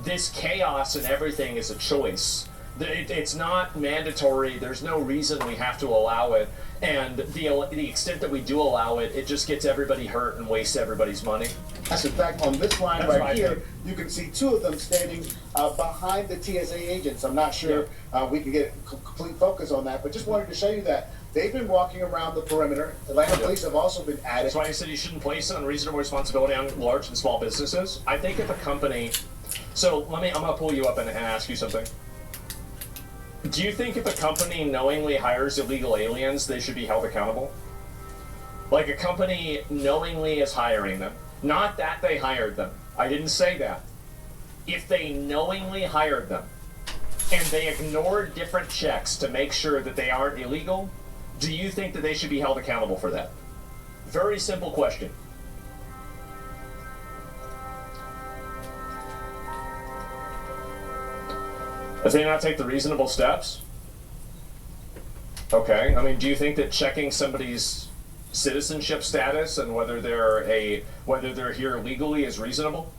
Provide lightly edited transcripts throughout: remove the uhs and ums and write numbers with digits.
this chaos and everything is a choice. It's not mandatory. There's no reason we have to allow it. And the extent that we do allow it, it just gets everybody hurt and wastes everybody's money. Yes, in fact, on this line right here, you can see two of them standing behind the TSA agents. I'm not sure we can get complete focus on that, but just wanted to show you that they've been walking around the perimeter. Atlanta police have also been added. That's why I said you shouldn't place unreasonable responsibility on large and small businesses. I think if a company, so I'm gonna pull you up and ask you something. Do you think if a company knowingly hires illegal aliens, they should be held accountable? Like a company knowingly is hiring them. Not that they hired them. I didn't say that. If they knowingly hired them and they ignored different checks to make sure that they aren't illegal, do you think that they should be held accountable for that? Very simple question. If they not take the reasonable steps? Okay, I mean, do you think that checking somebody's citizenship status and whether they're here legally is reasonable?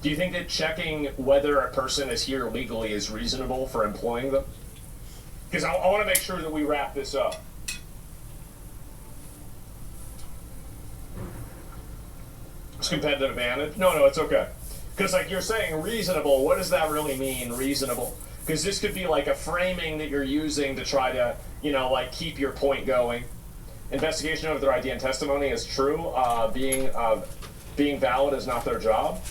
Do you think that checking whether a person is here legally is reasonable for employing them? Because I want to make sure that we wrap this up. It's competitive advantage? No, it's okay. Because like you're saying reasonable, what does that really mean, reasonable? Because this could be like a framing that you're using to try to, like keep your point going. Investigation of their ID and testimony is true. Being valid is not their job.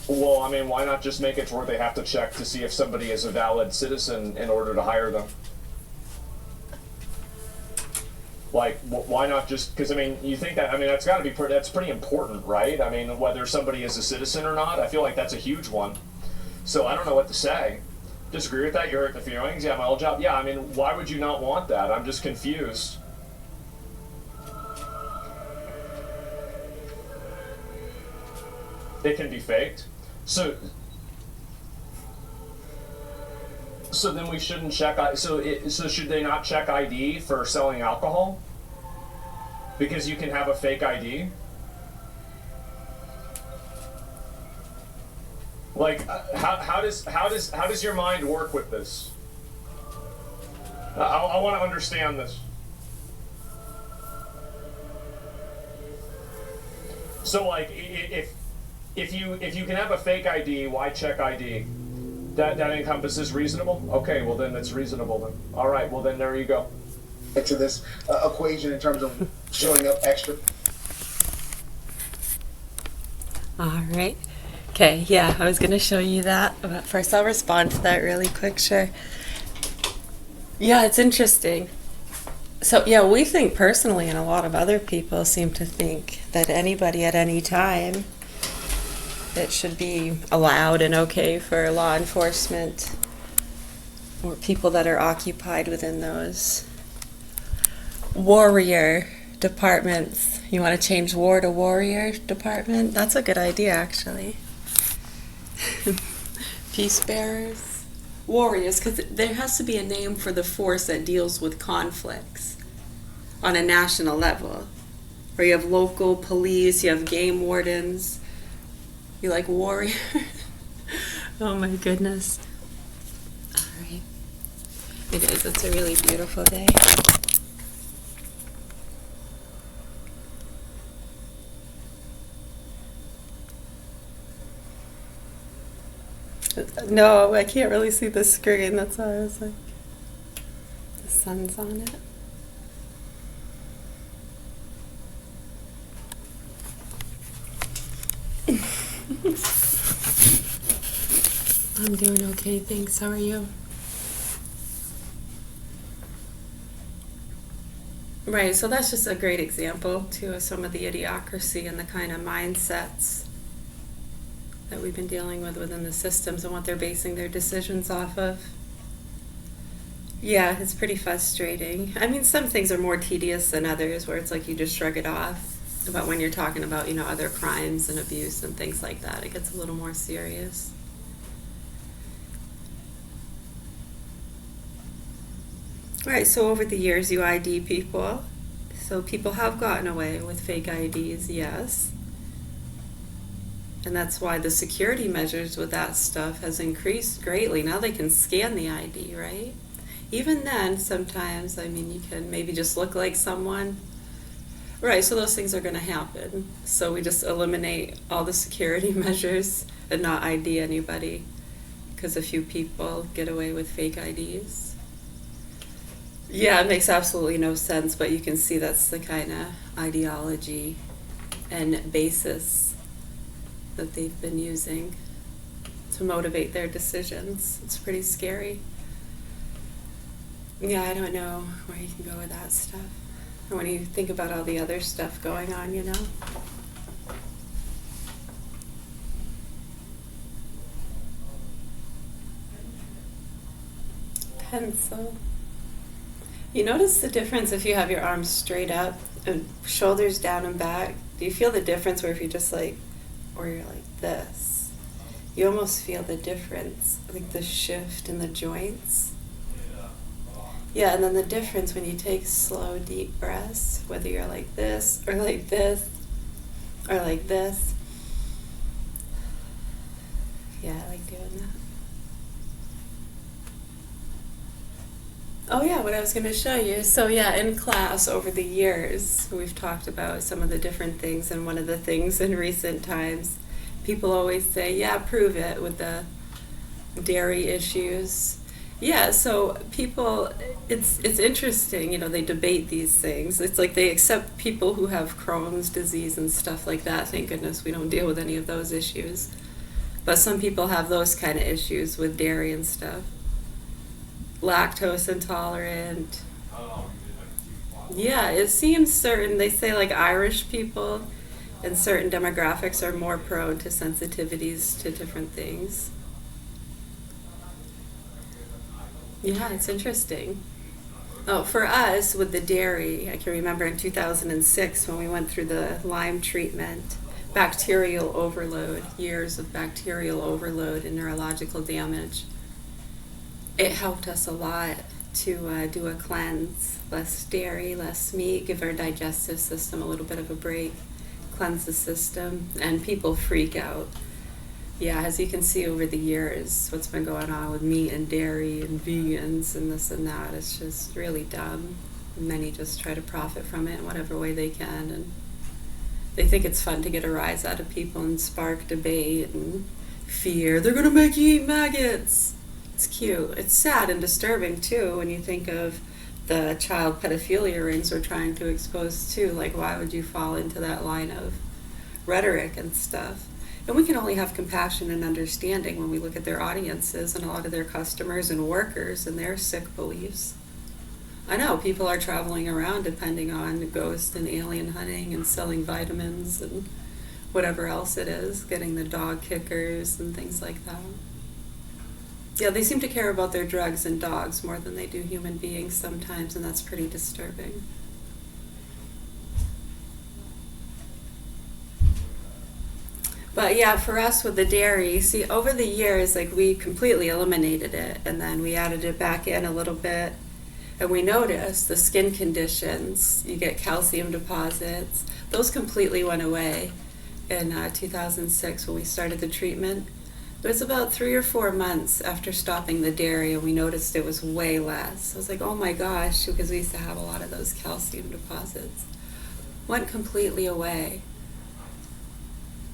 Well, I mean, why not just make it to where they have to check to see if somebody is a valid citizen in order to hire them? Like, why not just, because I mean, you think that, I mean, that's got to be, that's pretty important, right? I mean, whether somebody is a citizen or not, I feel like that's a huge one. So I don't know what to say. Disagree with that? You hurt the feelings? Yeah, my old job. Yeah, I mean, why would you not want that? I'm just confused. It can be faked. So then we shouldn't check. So should they not check ID for selling alcohol? Because you can have a fake ID. Like, how does your mind work with this? I want to understand this. So like, if you can have a fake ID, why check ID? That encompasses reasonable? Okay, well then it's reasonable then. All right, well then there you go. To this equation in terms of showing up extra. All right. Okay, yeah, I was going to show you that, but first I'll respond to that really quick, sure. Yeah, it's interesting. So, yeah, we think personally, and a lot of other people seem to think that anybody at any time, it should be allowed and okay for law enforcement or people that are occupied within those warrior departments. You want to change war to warrior department? That's a good idea, actually. Peace bearers, warriors, because there has to be a name for the force that deals with conflicts on a national level, where you have local police, you have game wardens. You like warrior? Oh my goodness. All right. It is. It's a really beautiful day. No, I can't really see the screen. That's why I was like, the sun's on it. I'm doing okay, thanks. How are you? Right, so that's just a great example, too, of some of the idiocracy and the kind of mindsets that we've been dealing with within the systems and what they're basing their decisions off of. Yeah, it's pretty frustrating. I mean, some things are more tedious than others, where it's like you just shrug it off. But when you're talking about, other crimes and abuse and things like that, it gets a little more serious. All right, so over the years, you ID people. So people have gotten away with fake IDs, yes. And that's why the security measures with that stuff has increased greatly. Now they can scan the ID, right? Even then, sometimes, I mean, you can maybe just look like someone. Right, so those things are going to happen. So we just eliminate all the security measures and not ID anybody because a few people get away with fake IDs. Yeah, it makes absolutely no sense, but you can see that's the kind of ideology and basis that they've been using to motivate their decisions. It's pretty scary. Yeah, I don't know where you can go with that stuff. Or when you think about all the other stuff going on, you know? Pencil. You notice the difference if you have your arms straight up and shoulders down and back? Do you feel the difference where if you just like, or you're like this? You almost feel the difference, like the shift in the joints. Yeah, and then the difference when you take slow, deep breaths, whether you're like this, or like this, or like this. Yeah, I like doing that. Oh yeah, what I was going to show you. So yeah, in class over the years, we've talked about some of the different things, and one of the things in recent times, people always say, yeah, prove it with the dairy issues. Yeah, so people, it's interesting, you know, they debate these things. It's like they accept people who have Crohn's disease and stuff like that. Thank goodness we don't deal with any of those issues. But some people have those kind of issues with dairy and stuff. Lactose intolerant. Yeah, it seems certain, they say like Irish people and certain demographics are more prone to sensitivities to different things. Yeah, it's interesting. Oh, for us, with the dairy, I can remember in 2006 when we went through the Lyme treatment, bacterial overload, years of bacterial overload and neurological damage. It helped us a lot to do a cleanse, less dairy, less meat, give our digestive system a little bit of a break, cleanse the system, and people freak out. Yeah, as you can see over the years, what's been going on with meat and dairy and vegans and this and that, it's just really dumb. Many just try to profit from it in whatever way they can, and they think it's fun to get a rise out of people and spark debate and fear. They're gonna make you eat maggots. It's cute. It's sad and disturbing too when you think of the child pedophilia rings we're trying to expose too. Like, why would you fall into that line of rhetoric and stuff? And we can only have compassion and understanding when we look at their audiences and a lot of their customers and workers and their sick beliefs. I know people are traveling around depending on ghost and alien hunting and selling vitamins and whatever else it is, getting the dog kickers and things like that. Yeah, they seem to care about their drugs and dogs more than they do human beings sometimes, and that's pretty disturbing. But yeah, for us with the dairy, see, over the years, like we completely eliminated it, and then we added it back in a little bit, and we noticed the skin conditions, you get calcium deposits, those completely went away in 2006 when we started the treatment. It was about 3 or 4 months after stopping the dairy, and we noticed it was way less. I was like, oh my gosh, because we used to have a lot of those calcium deposits. Went completely away.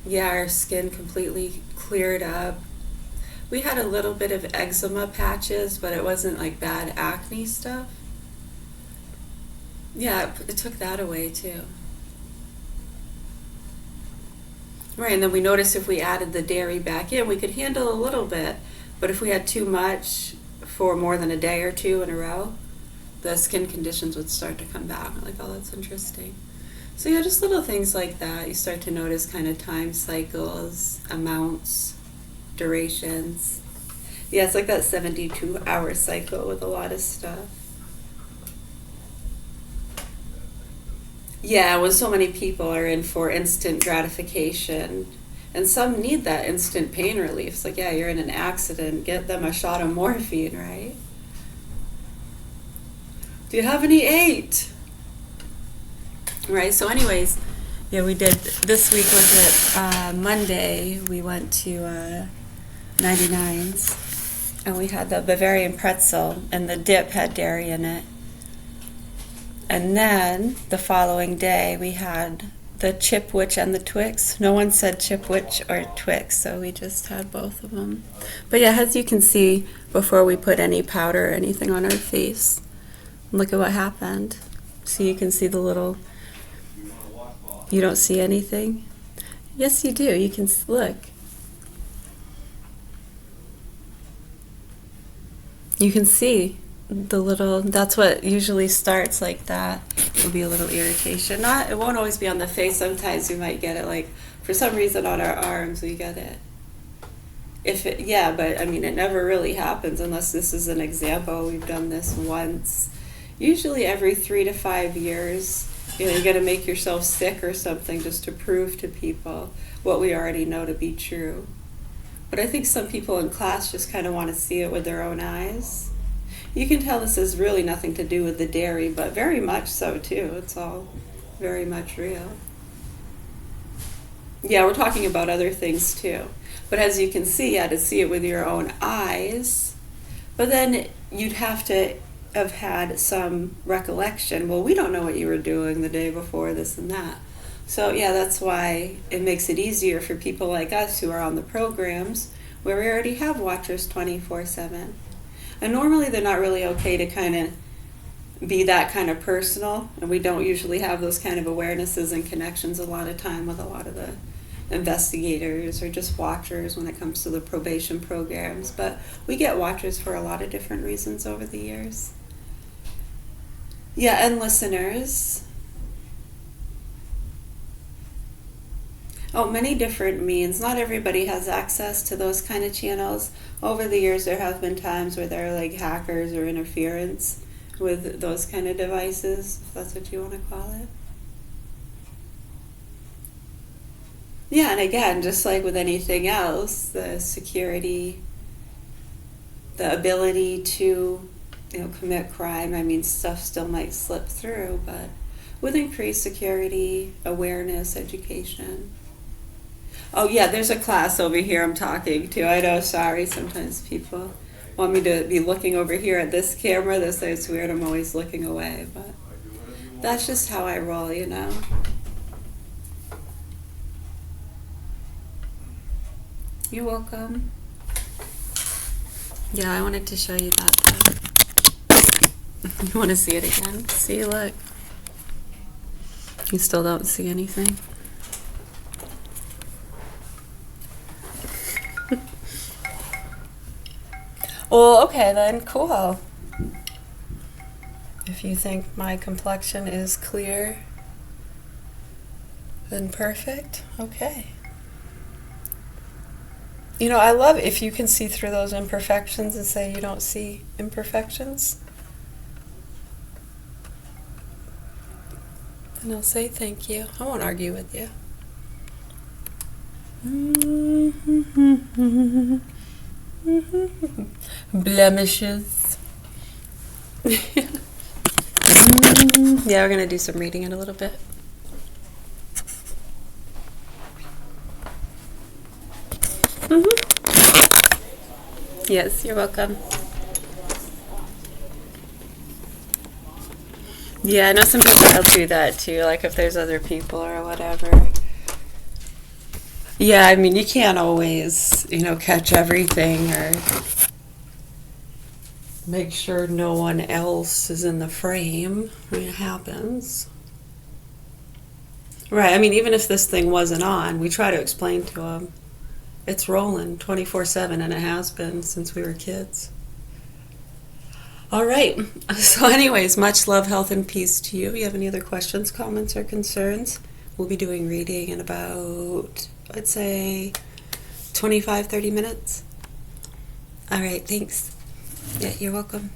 Yeah, our skin completely cleared up. We had a little bit of eczema patches, but it wasn't like bad acne stuff. Yeah, it took that away too. Right, and then we noticed if we added the dairy back in, we could handle a little bit, but if we had too much for more than a day or two in a row, the skin conditions would start to come back. We're like, oh, that's interesting. So yeah, just little things like that. You start to notice kind of time cycles, amounts, durations. Yeah, it's like that 72-hour cycle with a lot of stuff. Yeah, when so many people are in for instant gratification, and some need that instant pain relief. It's like, yeah, you're in an accident, get them a shot of morphine, right? Do you have any 8? Right, so anyways, Yeah, we did. This week was it Monday. We went to 99's and we had the Bavarian pretzel, and the dip had dairy in it. And then the following day we had the Chipwich and the Twix. No one said Chipwich or Twix, so we just had both of them. But yeah, as you can see, before we put any powder or anything on our face, look at what happened. So you can see the little, you don't see anything? Yes, you do. You can look. You can see the little, that's what usually starts like that. It'll be a little irritation. Not, it won't always be on the face. Sometimes we might get it, like, for some reason on our arms we get it. If it, yeah, but I mean, it never really happens unless this is an example. We've done this once. Usually every 3 to 5 years, you know, you got to make yourself sick or something just to prove to people what we already know to be true. But I think some people in class just kind of want to see it with their own eyes. You can tell this has really nothing to do with the dairy, but very much so too. It's all very much real. Yeah, we're talking about other things too. But as you can see, you had to see it with your own eyes. But then you'd have to have had some recollection. Well, we don't know what you were doing the day before, this and that. So yeah, that's why it makes it easier for people like us who are on the programs where we already have watchers 24/7. And normally they're not really okay to kind of be that kind of personal, and we don't usually have those kind of awarenesses and connections a lot of time with a lot of the investigators or just watchers when it comes to the probation programs. But we get watchers for a lot of different reasons over the years. Yeah, and listeners. Oh, many different means. Not everybody has access to those kind of channels. Over the years, there have been times where there are like hackers or interference with those kind of devices, if that's what you want to call it. Yeah, and again, just like with anything else, the security, the ability to, you know, commit crime, I mean, stuff still might slip through, but with increased security, awareness, education. Oh yeah, there's a class over here I'm talking to. I know, sorry, sometimes people want me to be looking over here at this camera. They say it's weird, I'm always looking away, but that's just how I roll, you know. You're welcome. Yeah, I wanted to show you that though. You want to see it again? See, look. You still don't see anything? Well, okay then, cool. If you think my complexion is clear, then perfect. Okay. You know, I love if you can see through those imperfections and say you don't see imperfections. And I'll say thank you. I won't argue with you. Blemishes. Yeah, we're going to do some reading in a little bit. Yes, you're welcome. Yeah, I know some people will do that too, like if there's other people or whatever. Yeah, I mean, you can't always, you know, catch everything or make sure no one else is in the frame. I mean, it happens. Right, I mean, even if this thing wasn't on, we try to explain to them. It's rolling 24/7, and it has been since we were kids. All right. So anyways, much love, health, and peace to you. You have any other questions, comments, or concerns? We'll be doing reading in about, I'd say, 25, 30 minutes. All right, thanks. Yeah, you're welcome.